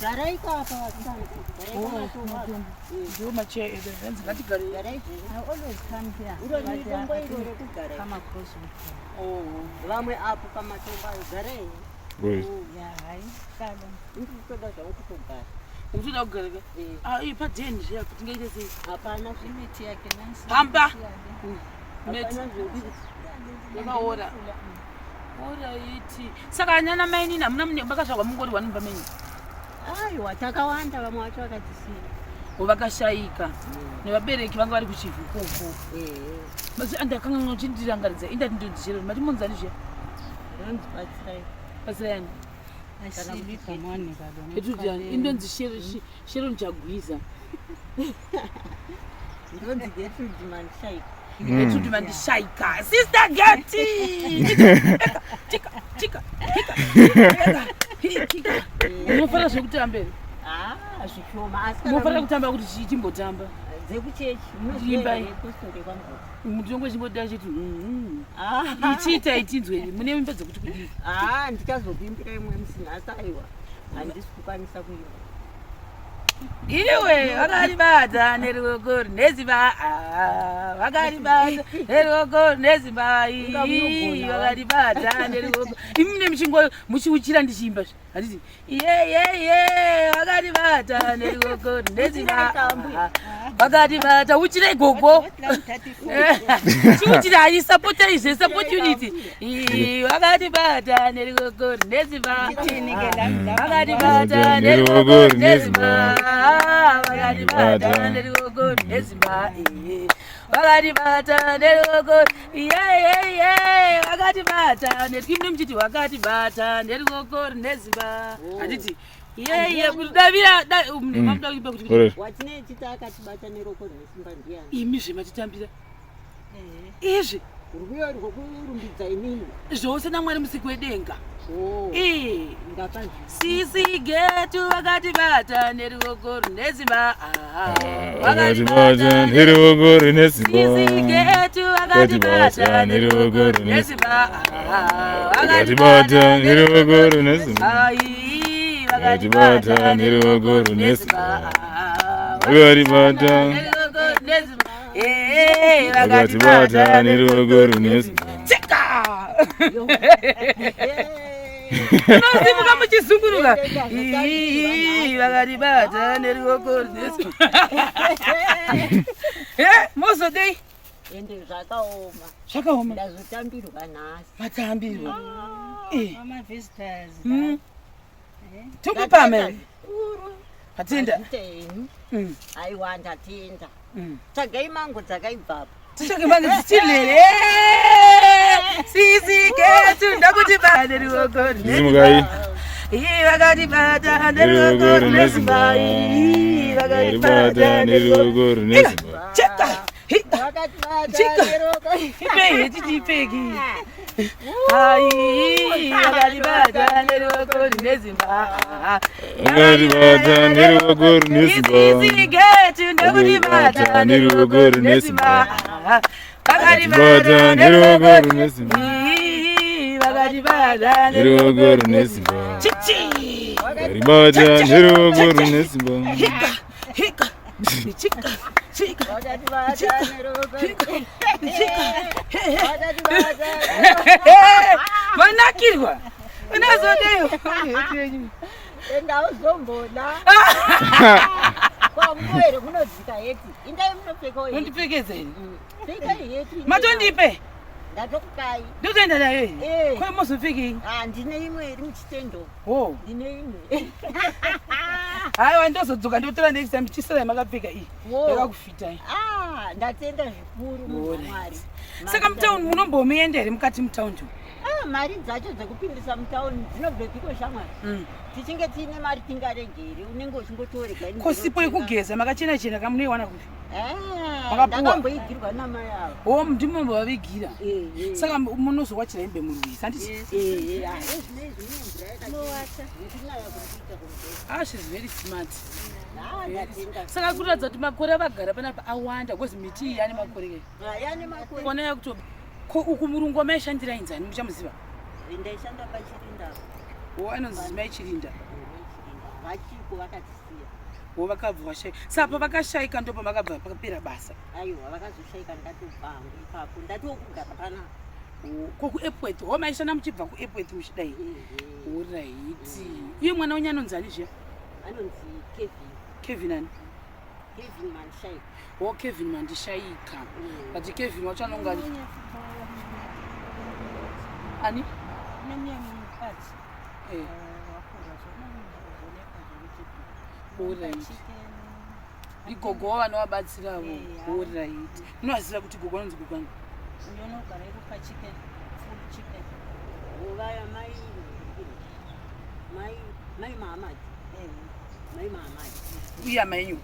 Garaika apa vatanga. Ndio mache zenzi ngatigare. I always come here. Kama cross. Vamwe apo kama tomba gare. Yeah, hai. Kala. Ndikutoda zvakutogara. Unoda kugara. Ipa Tende zviya kuti ngaite sei? Hapana zvimiti yake nansi. Pamba. Meti. Yakaora. Ora iti. Saka nyana maini namuna mune bakasvagwa mungori wanimba menyu. Aiwa takawanda vamwe vacho vakatisiya. Vakashaika. Nevabereki vanga vari kuchivhukoko. Basi andakanga ngochindirangaridza indati ndonzishero mati munzani zviya. Ndibatei. Pasirani. Asibi pamone baba. Etudani indonzi shero nchagwiza. Ndonzi Gertrude Mandishaika. Gertrude Mandishaika. Sister Gertie. Chika. Unofara zvekutamba mberi? Zvishoma asi unofara kutamba kuti chichimbotamba. Dzekuchechi Ndimba ipostore kwangu. Mutongo chimboda chiti ichiita itinzwe mune mimba dzekuti kudii? Ndichazobimbira imwe musina asi aiwa handisi kukwanisa kuimba. Iwe vakaribata neruoko runezimba vakaribata neruoko runezimba vakaribata neruoko imune muchingo muchiuchira ndichimba handiti iye vakaribata neruoko runezimba vakaribata uchire Gogo chiuchira ai support unity vakaribata neruoko runezimba vakaribata neruoko runezimba vakaribata neruoko runezimba vakaribata neruoko vakatibata netimune muchiti vakatibata neruoko runezimba handiti kudavira mamuda kuimba kuti watine chita akatibata neruoko runesimba ndiani imi zvematitambira izvi rwiyo rwokurumbidza imini zvose naMwari musiki wedenga ngapani sisi getu vakatibata neruoko runezimba vakatibata neruoko runezimba sisi getu vakatibata neruoko runezimba vakatibata neruoko runezimba vakatibata neruoko runezimba vakatibata vakatibata neruoko runezimba unozimuka muchizunguruka vakaribata neruoko runezimba mozodei ende zvakaoma ndazotambirwa nhasi matambiro visitors tokupame patenda aiwa ndatenda tsvagai mango dzakaibvapo titsvake mango dzichilere sisi ketu ndakutibata neruoko runezimba vakatibata neruoko runezimba vakatibata neruoko runezimba chipeki vakatibata neruoko runezimba vakatibata neruoko runezimba getu ndakutibata neruoko runezimba vakatibata neruoko runezimba vakatibata neruoko runezimba chichi vakatibata neruoko runezimba hika chika vanakirwa unazodeyo endauzomboda kwamuwere munodzika heti indai munopfekawo undipfekedzeni pfekai heti matondipe ndatokukai ndotoenda nayo kwe mozopfekei ndine imwe iri muchitendo ndine imwe haiwa ndozodzoka ndotora next time chisara makapfeka iyi yakakufitai ndatenda zvikuru muMwari saka mutauni munombomuenda here mukati mutaundi mari dzacho dzekupindisa mutauni dzinobvepiko shamwari tichinge tiine mari tingaregere unenge uchingotorega kosipo yekugeza makachena chena kamunoiwana kuti ndakamboigirwa namai avo ndimombavavigira saka munozowachira hembe murwisi handiti she's very smart saka kuratidza kuti makore vagara panapa awanda kozi miti iyi ane makore kona yakuto uku murungu wamaishandira inzani muchamuziva ndaishanda pachirinda anonzi mai chirinda vachipo vakatisiya. Vakabva vashayika. Sapa vakashayika ndipo vakabva pakapera basa. Aiwa vakazoshayika ndatobva hangu ipapo ndatokugara panapa. Kuairport maishanda muchibva kuairport muchidai. Alright. Iye mwana wenyu anonzani zviya? Anonzi Kevin. Kevin ani? Kevin Mandishayika. Kevin Mandishayika. But Kevin wacho anonga ani? Alright. Gogo vanovabatsiravo. Alright. Munoziva kuti Gogo anonzi Gogo ani? Vaya mai Mahamad. Mai Mahamad. Uye amai enyu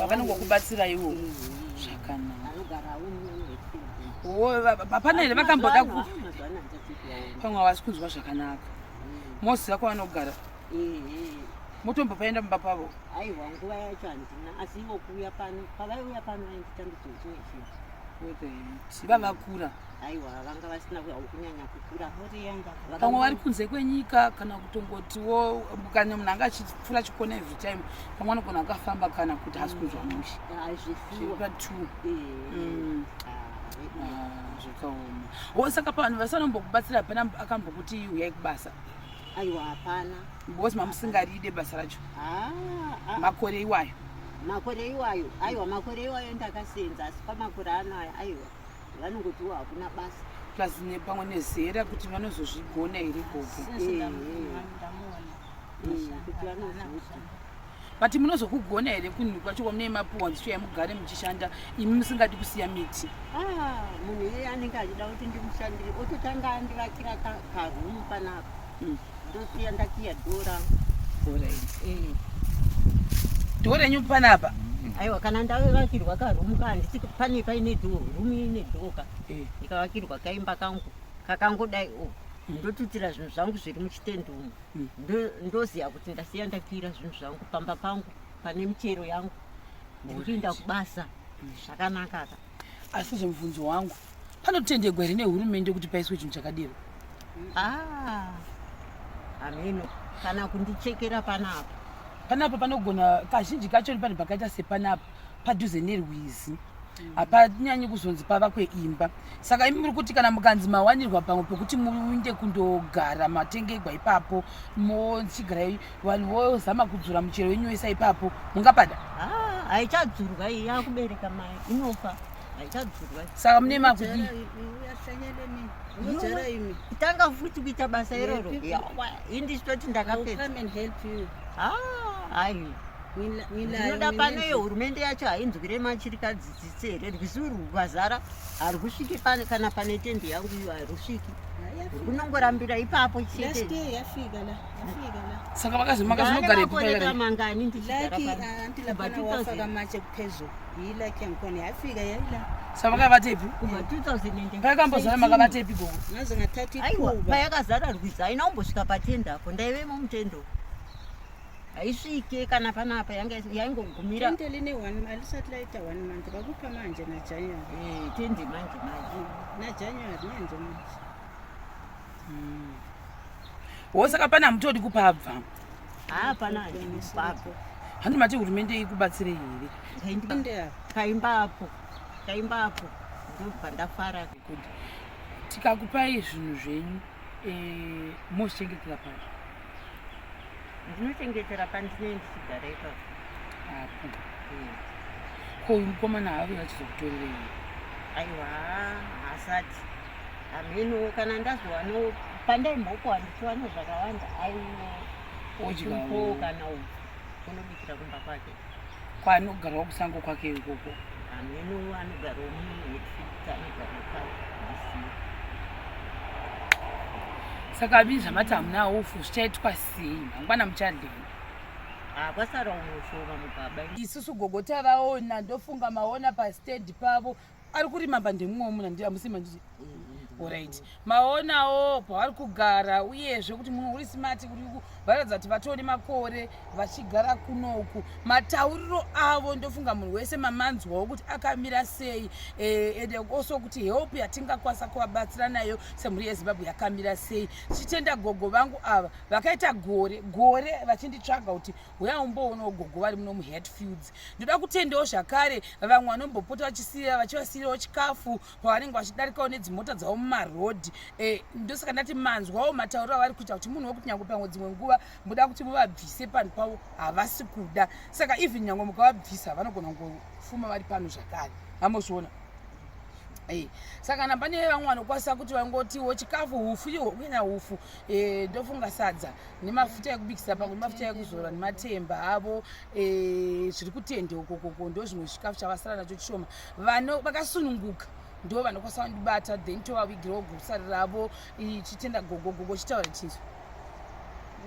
vanongokubatsira ivo. Zvakanaka. Hapana here vakamboda pamwe havasi kunzwa zvakanaka. Moziva kwavanogara. Motombopaenda mumba pavo? Aiwa nguva yacho handina asi ivo kuuya pano pavaiuya pano vainditandidzochiochia. Vavakura? Aiwa vanga vasina kunyanya kukura. Pamwe vari kunze kwenyika kana kutongotiwo kana munhu anga achipfuura chikona every time pamwe anogona akafamba kana kuti hasi kunzwa mushi. Zviripa 2. Zvakaoma. Saka vanhu vasanombokubatsira hapana akambokuti uyai kubasa? Aiwa hapana. Because mamusingaride basa racho. Makore iwayo. Makore iwayo. Aiwa makore iwayo ndakasenza asi pamakore anaya aiwa vanongotiwo hakuna basa. Plus pamwe nezera kuti vanozozvigona here Gogo. Kuti vanozvita. But munozokugona here kunhu kwacho kwamune mapuwa ndicho mugare muchishanda imi musingadi kusiya miti? Munhu iye anenge achida kuti ndimushandire ototanga andivakira karumu panapa. Ndosiya ndakiya dhora. Dhora renyu panapa? Aiwa kana ndavakirwa karumu handiti pane paine rumu ine dhoka. Ndikavakirwa kaimba kangu kakangodai ndotutira zvinhu zvangu zviri muchitende umu. Ndoziya kuti ndasiya ndakira zvinhu zvangu pamba pangu pane michero yangu ndikuenda kubasa zvakanaka. Asi zvemubvunzo wangu panotendegwa here nehurumende kuti paiswe chinhu chakadero? Ameno kana kundichekera panapa. Panapa panogona kazhinji kacho pani pakaita sepanapa padhuze nerwizi. Hapanyanyi kuzonzi pavakwe imba. Saka imi muri kuti kana mukanzi mawanirwa pamwe pekuti muinde kundogara matengegwa ipapo mochigara vanhu vozama kudzura muchero wenyu wese ipapo mungapada? Haichadzurwa iyi yakubereka mai inofa. Haichadzurwa. Saka mune makudi kutanga futi kuita basa iroro indisitoti ndakapedza. Hai ndinoda pano hurumende yacho hainzwire machirikadzidzisi here rwisiwi rwazara hari kusviki kana pane tende yangu iyo hari kusviki runongorambira ipapo chete. Saka makazonogara ipapo mangani ndichigara saka makavatepi? Kubva 2000 payakambozara makavatepi Gogo? Aiwa payakazara rwizi haina kumbosvika patende apo ndaivemo mutendo haisvike kana panapa yaingogumira. Tende line 1 alisati laita 1 month vakupa manje naJanuary. Tende manje naJanuary manje. Saka pana mutodi kupabva? Hapana papo. Handi mati hurumende ikubatsire here? Kaimba apo ndobva ndafara. Tikakupai zvinhu zvenyu mozvichengetera pari? Ndinochengetera pandinenge ndichigara ipapo. Ko uyu mukomana havi vachizokutorera here? Aiwa hasati. Ameno kana ndazowano pandaimbokuwa ndichiwana zvakawanda aiwo kana unobikira kumba kwake. Kwaanogarwa kusango kwake ikoko? Ameno anogarwa muNetflix anogarwa kwake. Saka vinhu zvamati hamunawo ufu zvichaitwa sei mangwana muchadini? Kwasara unoshova mugaba. Isusu Gogo tavaona ndofunga maona pastendi pavo ari kurima pandemumwe munhu hamusima nditi Alright. Maonawo pavari kugara uyezve kuti munhu uri smart uri varatidza kuti vatoo nemakore vachigara kunoku. Matauriro avo ndofunga munhu wese mamanzwawo kuti akamira sei, ende also kuti help yatingakwanisa kuvabatsira nayo semhuri yeZimbabwe yakamira sei. Tichitenda gogo vangu ava vakaita gore vachinditsvaga kuti uya umboonawo gogo vari muno muHatfields. Ndoda kutendawo zvakare vamwe vanombopota vachivasiyirawo chikafu pavanenge vachidarikawo nedzimota dzavo mumarodhi. Ndosaka ndati manzwawo matauriro avari kuita kuti munhu wekuti nyange pamwe dzimwe nguva muda kuti muvabvise pano pavo havasi kuda. Saka even nyange mukavabvisa vanogona kungofuma vari pano zvakare. Hamozviona? Saka kana pane vamwe vanokwanisa kuti vangotiwo chikafu hufu uye hufu ndofunga sadza nemafuta ekubikisa pamwe nemafuta ekuzora nematemba avo zviri kutende ukoko ndo zvimwe chikafu chavasara nacho chishoma. Vakasununguka ndo vanokwanisa kundibata then tovavigirawo gurusari ravo. Chitenda gogo chitaura chinzwa.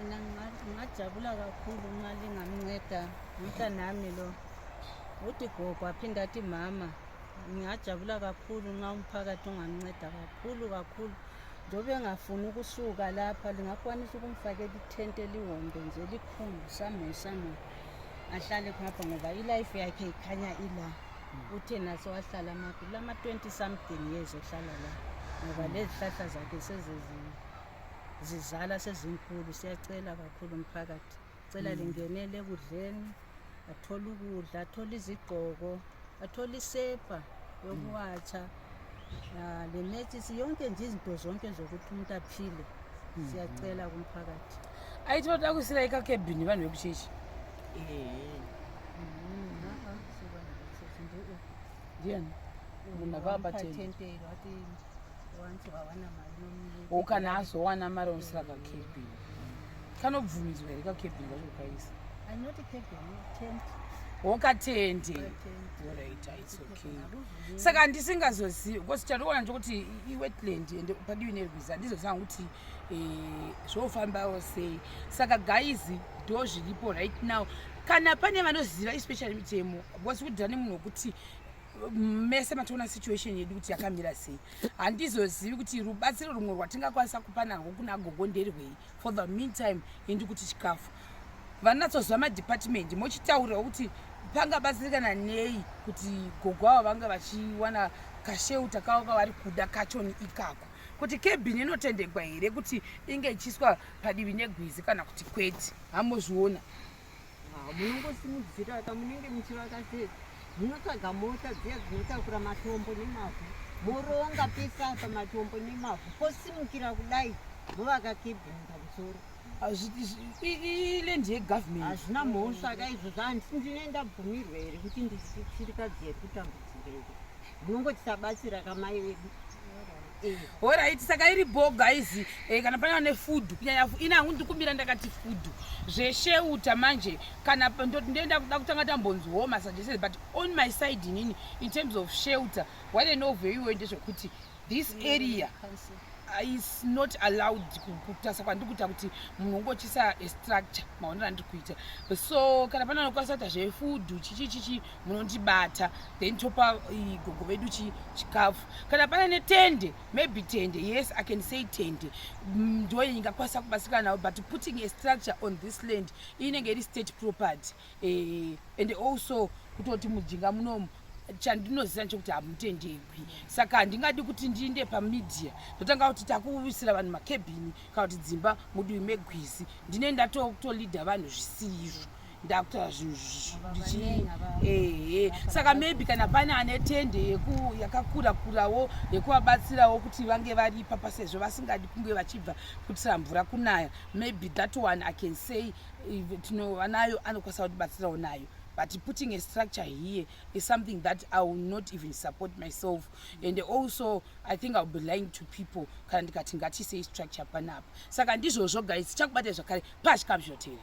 Mina ngingajabula kakhulu uma lingamnceda umntanami lo. Uthi gogo aphinda athi mama. Ngingajabula kakhulu nxa umphakathi ungamnceda kakhulu. Njobe engafuni ukusuka lapha lingakwanisa ukumfakela ithente elihombe nje elikhulu somewhere. Ahlale khapha ngoba ilife yakhe ikhanya ila. Uthe naso wahlala lama 20 something years ehlala la. Ngoba lezi hlahla zakhe zizala sezinkulu. Siyacela kakhulu umphakathi. Cela lingenele ekudleni, athole ukudla, athole izigqoko, athole isepa yokuwatsha, lenethisi, yonke nje izinto zonke zokuthi umuntu aphile. Siyacela kumphakathi. Ayithoda kusira ekakebhini vanhu vekuchechi. Ndiani? Munhu akavabatende. Kana azowana mari omusira kakebhini. Kanobvumidzwa here kakebhini kacho kaisa? Anoti kebhini, tent. Wakatende. Alright, it's okay. Saka ndisingazozivi because chandinoona ndokuti iwetland ende padivi nerwizi handizosanga kuti zvofambawo sei. Saka guys ndo zviripo right now. Kana pane vanoziva especially mitemo because kudhira nemunhu wekuti mese matoona situation yedu kuti yakamira sei. Handizozivi kuti rubatsiro rumwe rwatingakwanisa kupa narwo kuna gogo nderwei. For the meantime indi kuti chikafu vanatsozva madepartment mochitaurira kuti pangabatsirikana nei kuti gogo avo vanga vachiwana kasheuta kavo kavari kuda kachoni ikako. Kuti kebhini inotendekwa here kuti inge ichiswa padivi negwizi kana kuti kwete. Hamozviona? Munongosimudzira kamunenge muchivakasei munotsvaga mota dziya dzinotakura matombo nemavhu moronga pesasa matombo nemavhu posimukira kudai movaka kebhini pamusoro. Ilendi yegovernment hazvina mhosva kaizvozvo handisi ndinenda bvumirwa here kuti ndisirikadzi yeri kutambudzika here munongotisabatsira kamai vedu. Alright, saka iri bo guys, kana pane nefood kunyanya ina hangu ndikumbira ndakati food zvesheuta manje kana ndoenda kuda kutanga tambonzwawo masuggestions but on my side in terms of shelter what I know very well ndezvekuti this area is not allowed kutasa kwandikuita kuti munhu ungochisa structure maonera ndikuita. So kana pana nokwanisa kuita zvefood chichi munondibata then topa gogo vedu chikafu. Kana pana netende maybe tende, yes I can say tende ndo ingakwanisa kubatsira nawo but putting a structure on this land inenge iri state property and also kutoti mujinga munomu chandinoziva nchekuti hamutendekwi. Saka handingadi kuti ndiinde pamedia ndotanga kuti takuwisira vanhu makebhini kana kuti dzimba mudivi megwizi ndine ndatolidha vanhu zvisirizvo ndakutora zvinhu saka maybe kana pane ane tende yakakura-kurawo yekuvabatsirawo kuti vange vari ipapa sezvo vasingadi kunge vachibva kutisira mvura kunaya maybe that one I can say vanayo anokwanisa kutibatsirawo nayo. But putting a structure here is something that I will not even support myself. And also, I think I'll be lying to people. Kana ndikati ngati say structure panapa. Saka ndizvozvo guys, chakubata zvakare pachikambizvotera.